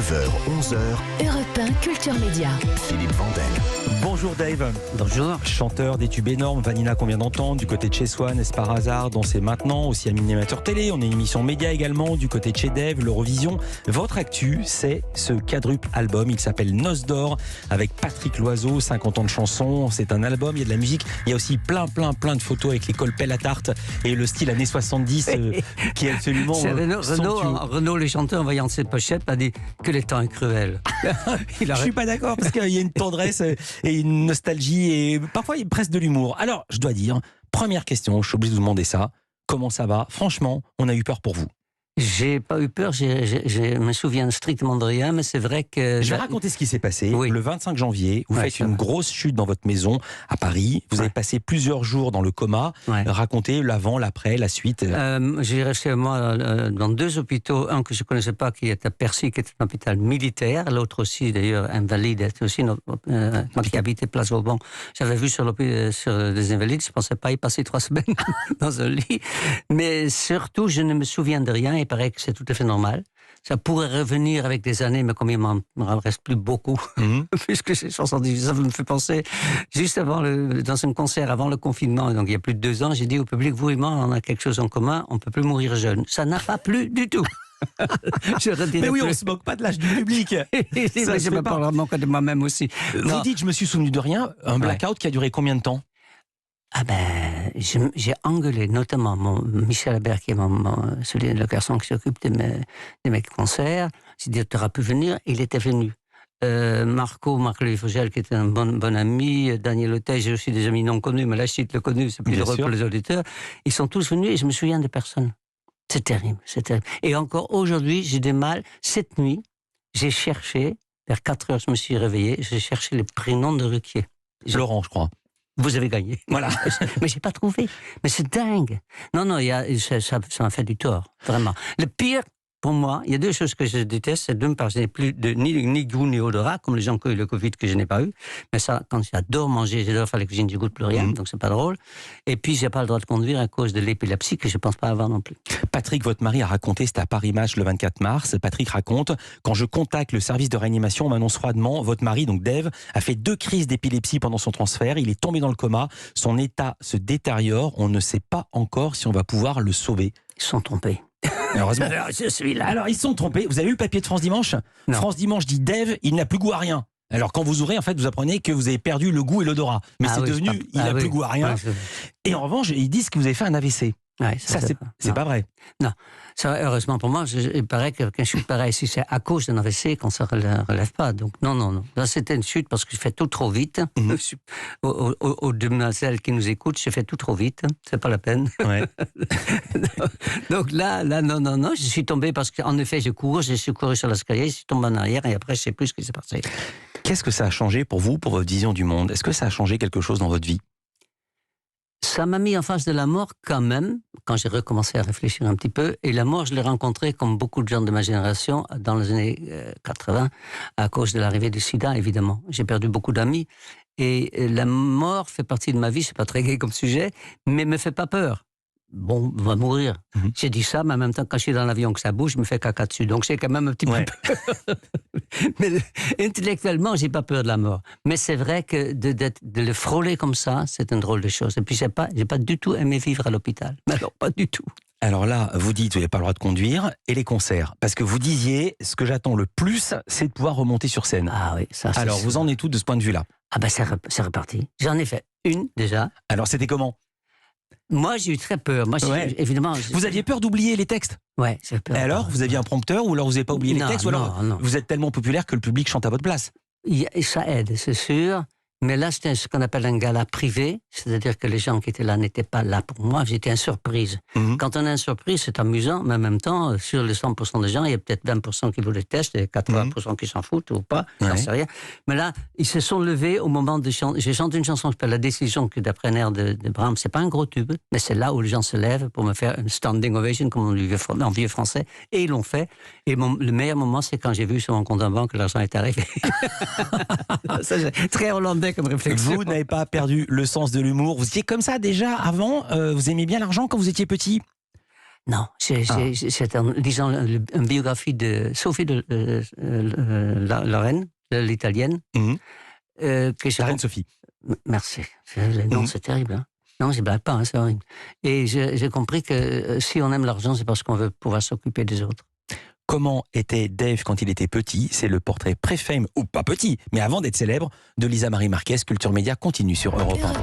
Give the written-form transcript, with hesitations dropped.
9h, 11h, Europe 1 Culture Média. Philippe Vandel. Bonjour Dave. Bonjour. Chanteur des tubes énormes, Vanina qu'on vient d'entendre, du côté de chez Swan, est-ce par hasard, Danser maintenant, aussi animateur télé, on est une émission média également, du côté de chez Dave, l'Eurovision. Votre actu, c'est ce quadruple album, il s'appelle Noces d'or, avec Patrick Loiseau, 50 ans de chansons, c'est un album, il y a de la musique, il y a aussi plein de photos avec les colpels à tarte et le style années 70 qui est absolument Renaud, le chanteur, en voyant cette pochette, a dit que le temps est cruel. Je suis pas d'accord parce qu'il y a une tendresse et une nostalgie et parfois il y a presque de l'humour. Alors, je dois dire, première question, je suis obligé de vous demander ça. Comment ça va? Franchement, on a eu peur pour vous. J'ai pas eu peur, je me souviens strictement de rien, mais c'est vrai que... Je vais raconter ce qui s'est passé. Oui. Le 25 janvier, vous faites une grosse chute dans votre maison à Paris. Vous avez passé plusieurs jours dans le coma. Racontez l'avant, l'après, la suite. J'ai resté moi dans deux hôpitaux, un que je connaissais pas, qui était à Percy, qui était un hôpital militaire, l'autre aussi d'ailleurs invalide, était aussi moi qui habitais Place Vauban. J'avais vu sur des invalides, je pensais pas y passer 3 semaines dans un lit, mais surtout je ne me souviens de rien. Il paraît que c'est tout à fait normal. Ça pourrait revenir avec des années, mais comme il m'en reste plus beaucoup, puisque ces chansons, ça me fait penser, juste avant dans un concert, avant le confinement, donc il y a plus de 2 ans, j'ai dit au public, vous et moi, on a quelque chose en commun, on ne peut plus mourir jeune. Ça n'a pas plu du tout. Mais oui, on ne se moque pas de l'âge du public. Je me parle vraiment de moi-même aussi. Vous dites, je me suis souvenu de rien, un blackout qui a duré combien de temps? Ah ben, j'ai engueulé notamment Michel Habert, qui est le garçon qui s'occupe de mes concerts. J'ai dit, tu auras pu venir. Il était venu. Marc-Louis Fogel, qui était un bon ami, Daniel Auteuil, j'ai aussi des amis non connus, mais là, je cite le connu, c'est plus drôle pour les auditeurs. Ils sont tous venus et je me souviens de personne. C'est terrible, c'est terrible. Et encore aujourd'hui, j'ai du mal. Cette nuit, j'ai cherché, vers 4 heures, je me suis réveillé, j'ai cherché le prénom de Ruquier. Laurent, je crois. Vous avez gagné. Voilà. Mais j'ai pas trouvé. Mais c'est dingue. Non, ça m'a fait du tort. Vraiment. Le pire, pour moi, il y a 2 choses que je déteste. C'est d'une part, je n'ai plus ni goût ni odorat, comme les gens qui ont eu le Covid que je n'ai pas eu. Mais ça, quand j'adore manger, j'adore faire la cuisine, je goûte plus rien, donc c'est pas drôle. Et puis, j'ai pas le droit de conduire à cause de l'épilepsie que je pense pas avoir non plus. Patrick, votre mari, a raconté, c'était à Paris Match le 24 mars. Patrick raconte, quand je contacte le service de réanimation, on m'annonce froidement, votre mari, donc Dave, a fait 2 crises d'épilepsie pendant son transfert. Il est tombé dans le coma. Son état se détériore. On ne sait pas encore si on va pouvoir le sauver. Ils sont trompés. Heureusement. Alors, je suis là. Alors, ils se sont trompés. Vous avez eu le papier de France Dimanche? Non. France Dimanche dit Dave, il n'a plus goût à rien. Alors, quand vous ouvrez, en fait, vous apprenez que vous avez perdu le goût et l'odorat. Mais c'est devenu, il n'a plus goût à rien. Et en revanche, ils disent que vous avez fait un AVC. Ouais, ça, c'est pas vrai. Non, ça, heureusement pour moi, il paraît que quand je suis pareil, si c'est à cause d'un AVC qu'on ne se relève pas. Donc non. Là, c'était une chute parce que je fais tout trop vite. Aux demoiselles qui nous écoutent, je fais tout trop vite. C'est pas la peine. Ouais. Donc là, non. Je suis tombé parce qu'en effet, je suis couru sur l'escalier, je suis tombé en arrière et après, je ne sais plus ce qui s'est passé. Qu'est-ce que ça a changé pour vous, pour votre vision du monde? Est-ce que ça a changé quelque chose dans votre vie? Ça m'a mis en face de la mort quand même, quand j'ai recommencé à réfléchir un petit peu. Et la mort, je l'ai rencontrée comme beaucoup de gens de ma génération dans les années 80, à cause de l'arrivée du sida, évidemment. J'ai perdu beaucoup d'amis. Et la mort fait partie de ma vie, c'est pas très gai comme sujet, mais me fait pas peur. Bon, on va mourir. J'ai dit ça, mais en même temps, quand je suis dans l'avion que ça bouge, je me fais caca dessus. Donc, j'ai quand même un petit peu peur. Mais intellectuellement, j'ai pas peur de la mort. Mais c'est vrai que de le frôler comme ça, c'est une drôle de chose. Et puis, j'ai pas du tout aimé vivre à l'hôpital. Alors, pas du tout. Alors là, vous dites, vous n'avez pas le droit de conduire, et les concerts. Parce que vous disiez, ce que j'attends le plus, c'est de pouvoir remonter sur scène. Ah oui, ça c'est... Alors, vous en êtes tout de ce point de vue-là? Ah ben, c'est reparti. J'en ai fait une, déjà. Alors, c'était comment? Moi, j'ai eu très peur. Moi, évidemment. Vous aviez peur d'oublier les textes? Ouais, j'ai peur. Et alors, vous aviez un prompteur ou alors vous n'avez pas oublié les textes? Ou alors vous êtes tellement populaire que le public chante à votre place? Ça aide, c'est sûr. Mais là, c'était ce qu'on appelle un gala privé, c'est-à-dire que les gens qui étaient là n'étaient pas là pour moi, j'étais une surprise. Quand on a une surprise, c'est amusant, mais en même temps, sur les 100% des gens, il y a peut-être 20% qui vous détestent et 80% qui s'en foutent ou pas, j'en sais rien. Mais là, ils se sont levés au moment de chanter. J'ai chanté une chanson qui s'appelle La Décision, que d'après un air de Brahms, c'est pas un gros tube, mais c'est là où les gens se lèvent pour me faire une standing ovation, comme on dit en vieux français, et ils l'ont fait. Et le meilleur moment, c'est quand j'ai vu sur mon compte en banque que l'argent est arrivé. Ça, c'est très hollandais comme réflexion. Vous n'avez pas perdu le sens de l'humour. Vous étiez comme ça déjà avant? Vous aimiez bien l'argent quand vous étiez petit? Non, c'est en lisant une biographie de Sophie de la reine, l'italienne. La reine Sophie. Merci. Non, c'est terrible. Hein. Non, je ne blague pas, hein, c'est horrible. Et j'ai compris que si on aime l'argent, c'est parce qu'on veut pouvoir s'occuper des autres. Comment était Dave quand il était petit? C'est le portrait pré-fame, ou pas petit, mais avant d'être célèbre, de Lisa Marie Marquez. Culture Média continue sur Europe 1.